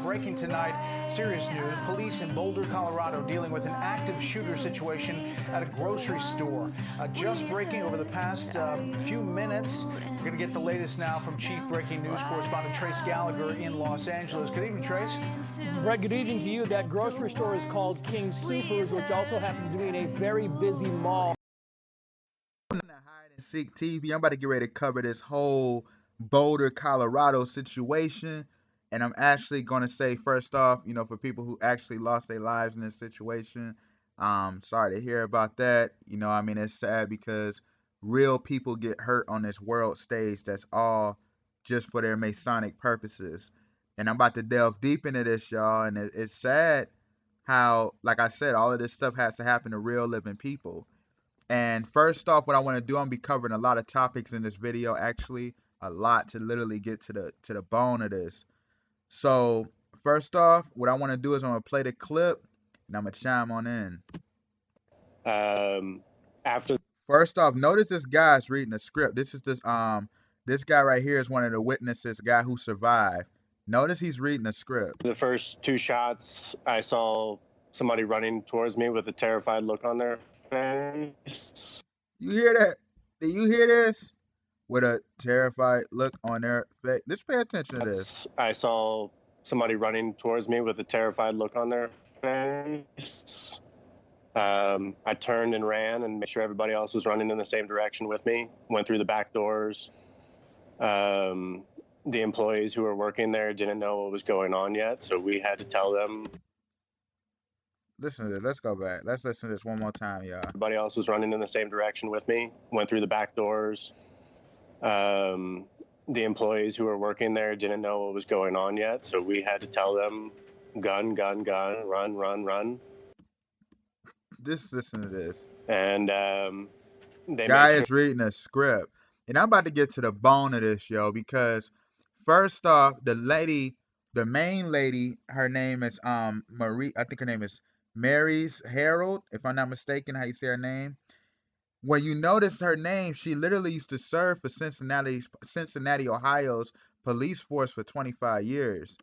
breaking tonight. Serious news. Police in Boulder, Colorado dealing with an active shooter situation at a grocery store. Just breaking over the past few minutes. We're going to get the latest now from Chief Breaking News correspondent Trace Gallagher in Los Angeles. Good evening, Trace. Brett, good evening to you. That grocery store is called King Soopers, which also happens to be in a very busy mall. Hide and Seek TV. I'm about to get ready to cover this whole Boulder, Colorado situation. And I'm actually going to say, first off, for people who actually lost their lives in this situation, sorry to hear about that. It's sad because real people get hurt on this world stage. That's all just for their Masonic purposes. And I'm about to delve deep into this, y'all. And it's sad how, like I said, all of this stuff has to happen to real living people. And first off, what I want to do, I'm gonna be covering a lot of topics in this video, actually a lot to literally get to the bone of this. So first off, what I want to do is I'm gonna play the clip and I'm gonna chime on in. First off, notice this guy's reading a script. This guy right here is one of the witnesses, guy who survived. Notice he's reading a script. The first two shots, I saw somebody running towards me with a terrified look on their face. You hear that? Do you hear this? With a terrified look on their face. Just pay attention to this. I saw somebody running towards me with a terrified look on their face. I turned and ran and made sure everybody else was running in the same direction with me. Went through the back doors. The employees who were working there didn't know what was going on yet, so we had to tell them. Listen to this. Let's go back. Let's listen to this one more time, y'all. Everybody else was running in the same direction with me. Went through the back doors. The employees who were working there didn't know what was going on yet, so we had to tell them, gun, gun, gun, run, run, run. Just listen to this. And guy is reading a script. And I'm about to get to the bone of this, yo, because first off, the main lady, her name is Marie. I think her name is Mary's Harold, if I'm not mistaken, how you say her name. When you notice her name, she literally used to serve for Cincinnati, Ohio's police force for 25 years.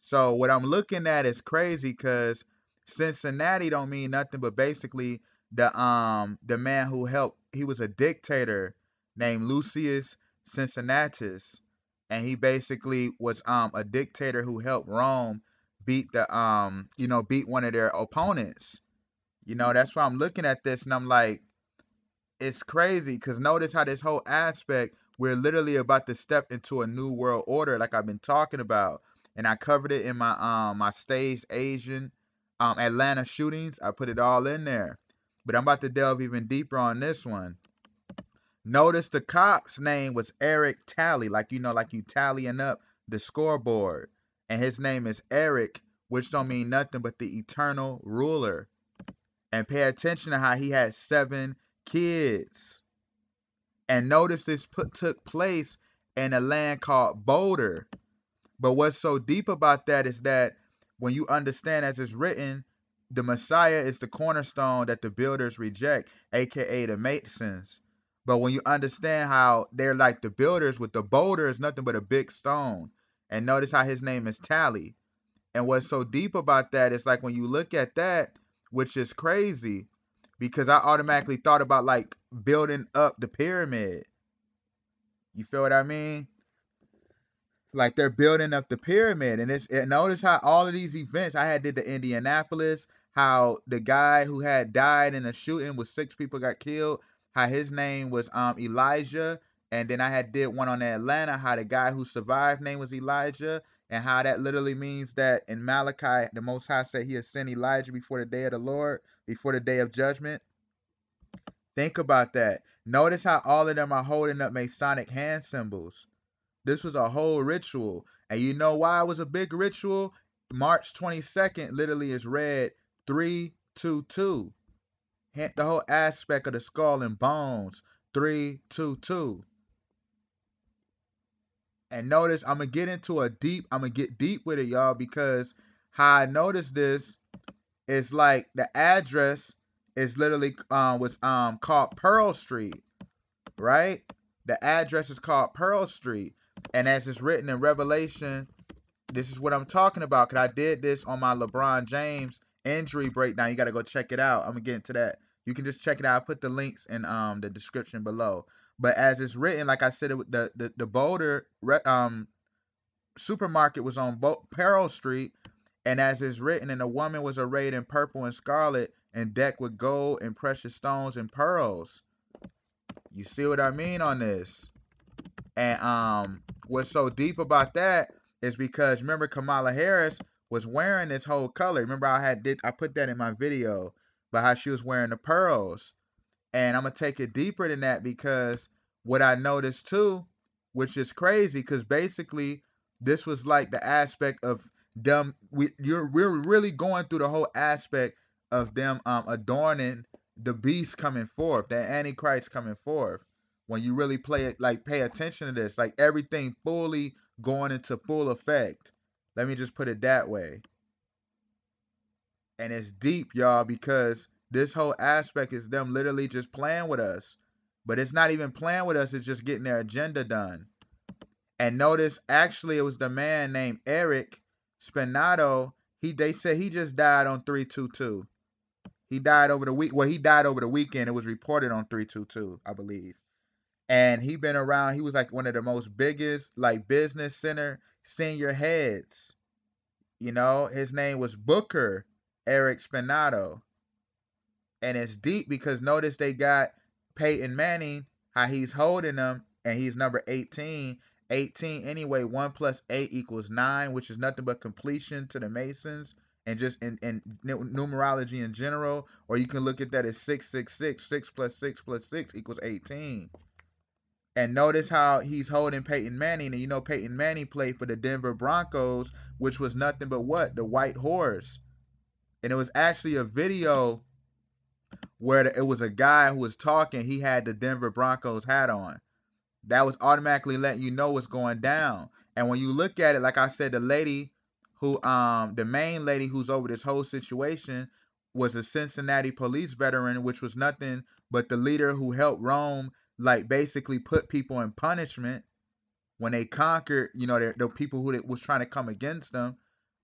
So what I'm looking at is crazy because Cincinnati don't mean nothing but basically the man who helped. He was a dictator named Lucius Cincinnatus, and he basically was a dictator who helped Rome beat beat one of their opponents. That's why I'm looking at this and I'm like, it's crazy because notice how this whole aspect, we're literally about to step into a new world order like I've been talking about. And I covered it in my my staged Asian Atlanta shootings. I put it all in there. But I'm about to delve even deeper on this one. Notice the cop's name was Eric Talley, like you tallying up the scoreboard. And his name is Eric, which don't mean nothing but the eternal ruler. And pay attention to how he had 7 kids. And notice this took place in a land called Boulder. But what's so deep about that is that when you understand as it's written, the Messiah is the cornerstone that the builders reject, aka the Masons. But when you understand how they're like the builders, with the boulder is nothing but a big stone. And notice how his name is Tally. And what's so deep about that is like when you look at that, which is crazy, because I automatically thought about like building up the pyramid. You feel what I mean? Like they're building up the pyramid. And notice how all of these events, I did the Indianapolis, how the guy who had died in a shooting with 6 people got killed, how his name was Elijah. And then I did one on Atlanta, how the guy who survived name was Elijah, and how that literally means that in Malachi, the Most High said he had sent Elijah before the day of the Lord, before the day of judgment. Think about that. Notice how all of them are holding up Masonic hand symbols. This was a whole ritual. And you know why it was a big ritual? March 22nd literally is read 322. The whole aspect of the skull and bones, 322. And notice I'm gonna get deep with it, y'all, because how I noticed this is like the address is literally was called Pearl Street, right? The address is called Pearl Street, and as it's written in Revelation This is what I'm talking about, because I did this on my LeBron James injury breakdown. You got to go check it out. I'm going to get into that. You can just check it out. I put the links in the description below. But as it's written, like I said, the Boulder supermarket was on Pearl Street. And as it's written, and the woman was arrayed in purple and scarlet and decked with gold and precious stones and pearls. You see what I mean on this? And what's so deep about that is because remember Kamala Harris was wearing this whole color. Remember I put that in my video about how she was wearing the pearls. And I'm gonna take it deeper than that, because what I noticed too, which is crazy, because basically this was like the aspect of them. We're really going through the whole aspect of them adorning the beast coming forth, the Antichrist coming forth. When you really pay attention to this, like everything fully going into full effect. Let me just put it that way. And it's deep, y'all, because this whole aspect is them literally just playing with us. But it's not even playing with us, it's just getting their agenda done. And notice, actually, it was the man named Eric Spinato. They said he just died on 3/22. He died over the week. Well, he died over the weekend. It was reported on 3/22, I believe. And he been around. He was like one of the most biggest like business center senior heads. You know, his name was Booker Eric Spinato. And it's deep because notice they got Peyton Manning, how he's holding them, and he's number 18. 18 anyway, 1 plus 8 equals 9, which is nothing but completion to the Masons, and just in numerology in general. Or you can look at that as 666. 6 plus 6 plus 6 equals 18. And notice how he's holding Peyton Manning. And you know Peyton Manning played for the Denver Broncos, which was nothing but what? The white horse. And it was actually a video where it was a guy who was talking. He had the Denver Broncos hat on. That was automatically letting you know what's going down. And when you look at it, like I said, the lady who, the main lady who's over this whole situation was a Cincinnati police veteran, which was nothing but the leader who helped Rome, like basically put people in punishment when they conquered, you know, the people who was trying to come against them.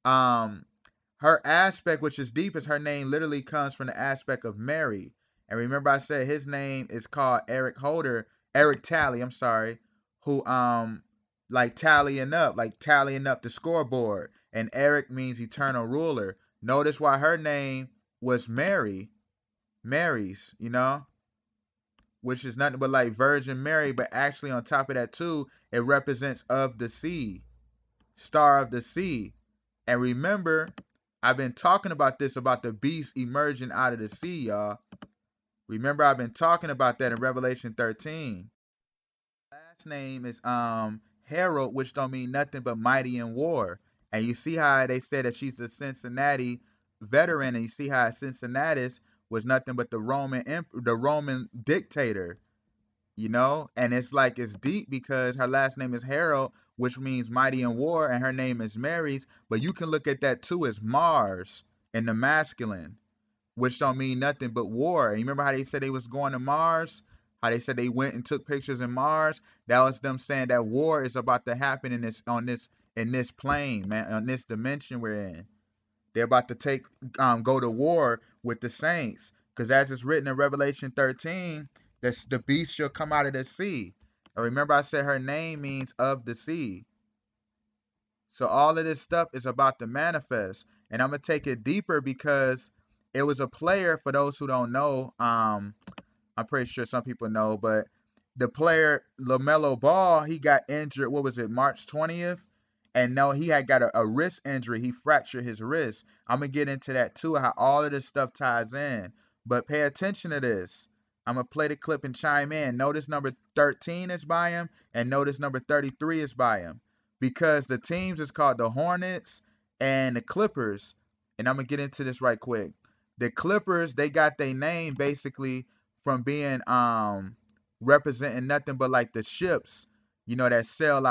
Her aspect, which is deep, is her name literally comes from the aspect of Mary. And remember I said his name is called Eric Talley, I'm sorry, who like tallying up the scoreboard. And Eric means eternal ruler. Notice why her name was Mary's, you know, which is nothing but like Virgin Mary, but actually on top of that too, it represents of the sea, star of the sea. And remember, I've been talking about this, about the beast emerging out of the sea, y'all. Remember, I've been talking about that in Revelation 13. Last name is Harold, which don't mean nothing but mighty in war. And you see how they said that she's a Cincinnati veteran, and you see how Cincinnatus was nothing but the Roman dictator, you know. And it's like it's deep because her last name is Harold, which means mighty in war, and her name is Mary's. But you can look at that too as Mars in the masculine, which don't mean nothing but war. And you remember how they said they was going to Mars? How they said they went and took pictures in Mars? That was them saying that war is about to happen in this plane, man, on this dimension we're in. They're about to go to war with the saints. Because as it's written in Revelation 13, the beast shall come out of the sea. And remember I said her name means of the sea. So all of this stuff is about to manifest. And I'm going to take it deeper because it was a player, for those who don't know, I'm pretty sure some people know, but the player LaMelo Ball, he got injured, what was it, March 20th? And no, he had got a wrist injury. He fractured his wrist. I'm going to get into that too, how all of this stuff ties in. But pay attention to this. I'm going to play the clip and chime in. Notice number 13 is by him, and notice number 33 is by him. Because the teams is called the Hornets and the Clippers. And I'm going to get into this right quick. The Clippers, they got their name basically from being representing nothing but like the ships, you know, that sail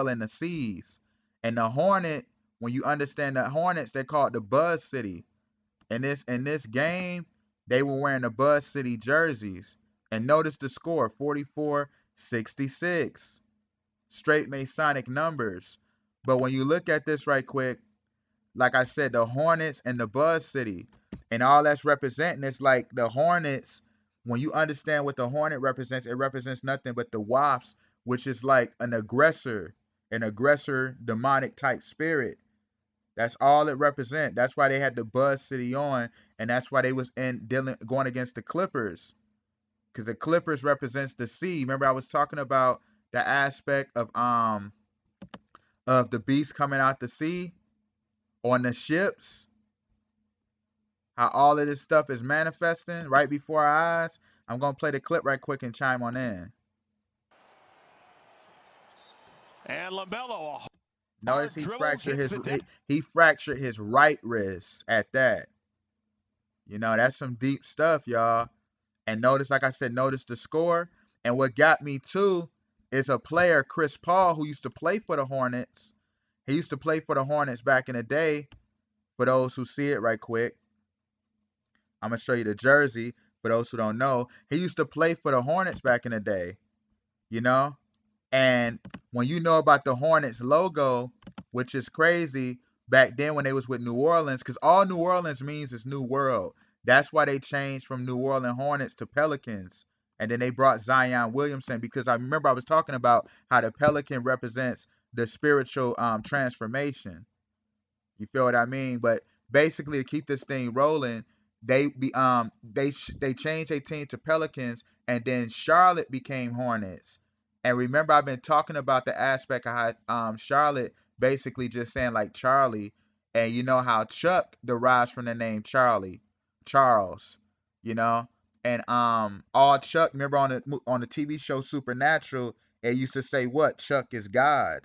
in the seas. And the Hornet, when you understand the Hornets, they're called the Buzz City. In this game, they were wearing the Buzz City jerseys. And notice the score, 44-66. Straight Masonic numbers. But when you look at this right quick, like I said, the Hornets and the Buzz City and all that's representing is like the Hornets. When you understand what the Hornet represents, it represents nothing but the Wasp, which is like an aggressor demonic type spirit. That's all it represents. That's why they had the Buzz City on, and that's why they was going against the Clippers, because the Clippers represents the sea. Remember, I was talking about the aspect of the beast coming out the sea on the ships, how all of this stuff is manifesting right before our eyes. I'm gonna play the clip right quick and chime on in. And LaMelo. Notice he fractured his right wrist at that. You know, that's some deep stuff, y'all. And notice, like I said, notice the score. And what got me too is a player, Chris Paul, who used to play for the Hornets. He used to play for the Hornets back in the day. For those who see it right quick, I'm going to show you the jersey. For those who don't know, he used to play for the Hornets back in the day, you know? And when you know about the Hornets logo, which is crazy, back then when they was with New Orleans, because all New Orleans means is New World. That's why they changed from New Orleans Hornets to Pelicans. And then they brought Zion Williamson, because I remember I was talking about how the Pelican represents the spiritual transformation. You feel what I mean? But basically, to keep this thing rolling, they changed their team to Pelicans, and then Charlotte became Hornets. And remember, I've been talking about the aspect of how Charlotte basically just saying like Charlie, and you know how Chuck derives from the name Charles, you know, and all Chuck. Remember on the TV show Supernatural, it used to say what Chuck is God.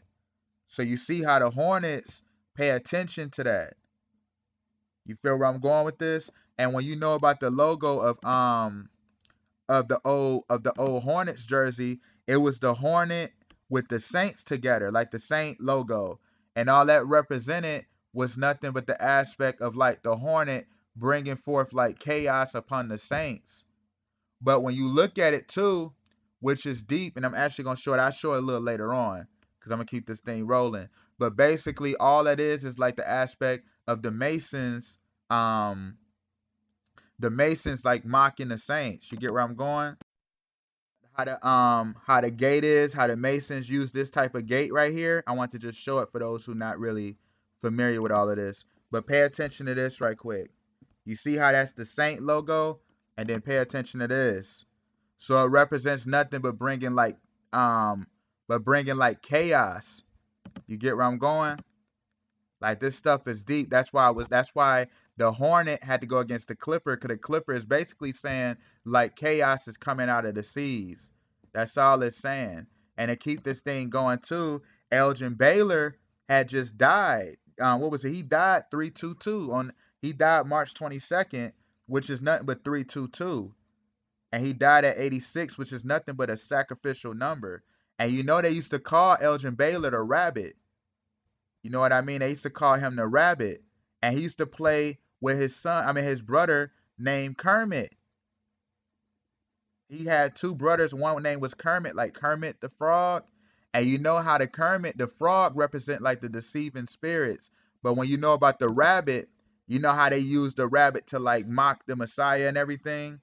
So you see how the Hornets pay attention to that. You feel where I'm going with this? And when you know about the logo of the old Hornets jersey, it was the Hornet with the Saints together, like the Saint logo. And all that represented was nothing but the aspect of like the Hornet bringing forth like chaos upon the Saints. But when you look at it too, which is deep, and I'm actually going to show it. I'll show it a little later on because I'm going to keep this thing rolling. But basically all that is like the aspect of the Masons like mocking the Saints. You get where I'm going? How the gate is, how the Masons use this type of gate right here. I want to just show it for those who not really familiar with all of this. But pay attention to this right quick. You see how that's the Saint logo? And then pay attention to this. So it represents nothing but bringing like chaos. You get where I'm going? Like this stuff is deep. That's why the Hornet had to go against the Clipper, because the Clipper is basically saying like chaos is coming out of the seas. That's all it's saying. And to keep this thing going too, Elgin Baylor had just died. What was it? He died 3/22 he died March 22nd, which is nothing but 3/22. And he died at 86, which is nothing but a sacrificial number. And you know they used to call Elgin Baylor the Rabbit. You know what I mean? They used to call him the Rabbit. And he used to play with his brother named Kermit. He had two brothers. One name was Kermit, like Kermit the Frog. And you know how the Kermit the Frog represent like the deceiving spirits. But when you know about the rabbit, you know how they use the rabbit to like mock the Messiah and everything.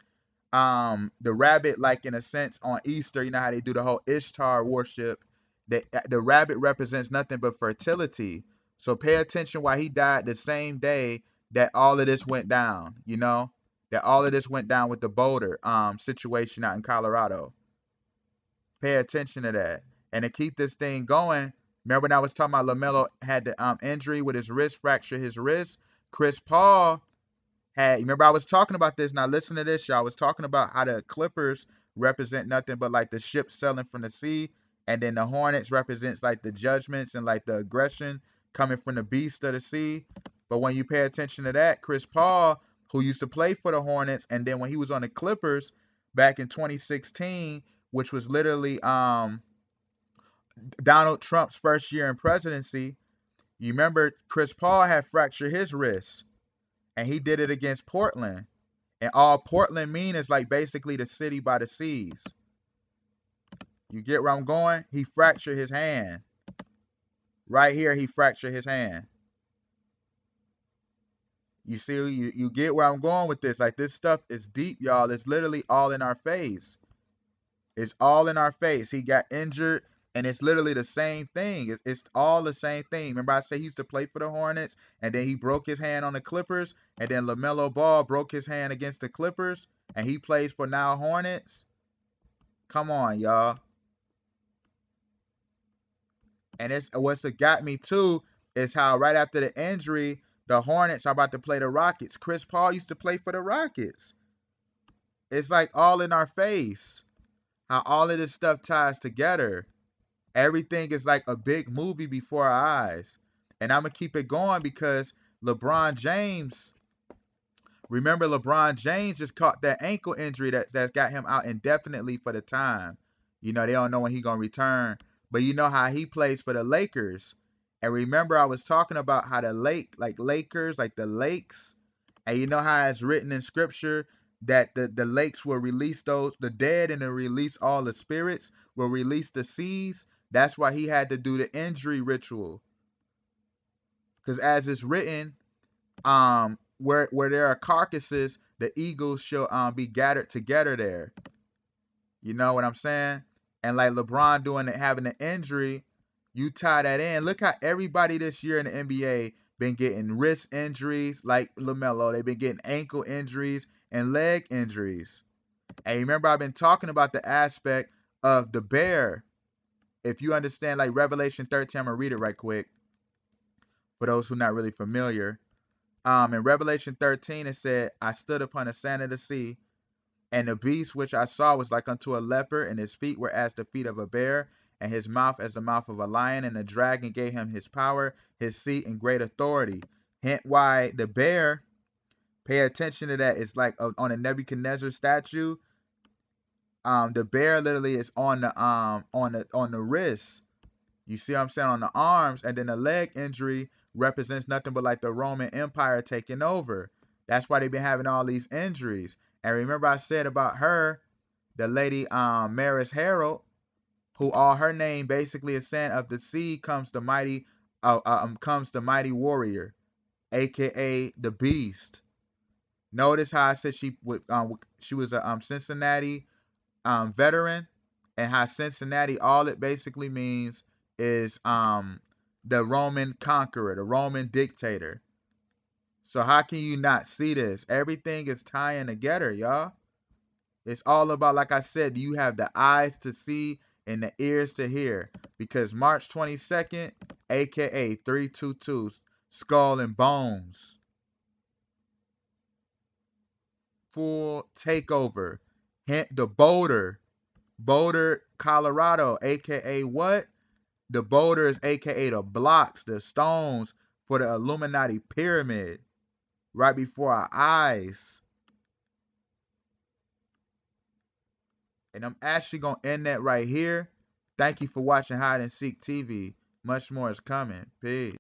The rabbit, like in a sense on Easter, you know how they do the whole Ishtar worship. The rabbit represents nothing but fertility. So pay attention why he died the same day that all of this went down, you know, that all of this went down with the Boulder situation out in Colorado. Pay attention to that. And to keep this thing going, remember when I was talking about LaMelo had the injury with his wrist, fractured his wrist? Chris Paul remember I was talking about this. Now listen to this, y'all. I was talking about how the Clippers represent nothing but like the ship sailing from the sea, and then the Hornets represents like the judgments and like the aggression coming from the beast of the sea. But when you pay attention to that, Chris Paul, who used to play for the Hornets, and then when he was on the Clippers back in 2016, which was literally Donald Trump's first year in presidency, you remember Chris Paul had fractured his wrist. And he did it against Portland. And all Portland mean is like basically the city by the seas. You get where I'm going? He fractured his hand. Right here, he fractured his hand. You see, you get where I'm going with this. Like, this stuff is deep, y'all. It's literally all in our face. It's all in our face. He got injured, and it's literally the same thing. It's all the same thing. Remember I said he used to play for the Hornets, and then he broke his hand on the Clippers, and then LaMelo Ball broke his hand against the Clippers, and he plays for now Hornets? Come on, y'all. And it's what's got me too is how right after the injury, the Hornets are about to play the Rockets. Chris Paul used to play for the Rockets. It's like all in our face. How all of this stuff ties together. Everything is like a big movie before our eyes. And I'm going to keep it going because LeBron James, remember LeBron James just caught that ankle injury that's got him out indefinitely for the time. You know, they don't know when he's going to return. But you know how he plays for the Lakers. And remember I was talking about how the Lakers, like the lakes, and you know how it's written in scripture that the lakes will release the dead, and will release all the spirits, will release the seas. That's why he had to do the injury ritual. Because as it's written, where there are carcasses, the eagles shall be gathered together there. You know what I'm saying? And like LeBron having an injury, you tie that in. Look how everybody this year in the NBA been getting wrist injuries, like LaMelo. They've been getting ankle injuries and leg injuries. And remember, I've been talking about the aspect of the bear. If you understand, like Revelation 13, I'm going to read it right quick for those who are not really familiar. In Revelation 13, it said, I stood upon the sand of the sea, and the beast which I saw was like unto a leopard, and his feet were as the feet of a bear, and his mouth as the mouth of a lion, and the dragon gave him his power, his seat, and great authority. Hence why the bear, pay attention to that, it's like on a Nebuchadnezzar statue. The bear literally is on the wrist. You see what I'm saying? On the arms, and then the leg injury represents nothing but like the Roman Empire taking over. That's why they've been having all these injuries. And remember I said about her, the lady Maris Harold, who all her name basically is saying of the sea comes the mighty warrior, aka the beast. Notice how I said she was a Cincinnati veteran, and how Cincinnati, all it basically means is the Roman conqueror, the Roman dictator. So how can you not see this? Everything is tying together, y'all. It's all about, like I said, you have the eyes to see and the ears to hear. Because March 22nd, aka 322, Skull and Bones, full takeover. Hint the Boulder, Colorado, aka what? The boulders, aka the blocks, the stones for the Illuminati pyramid, right before our eyes. And I'm actually going to end that right here. Thank you for watching Hide and Seek TV. Much more is coming. Peace.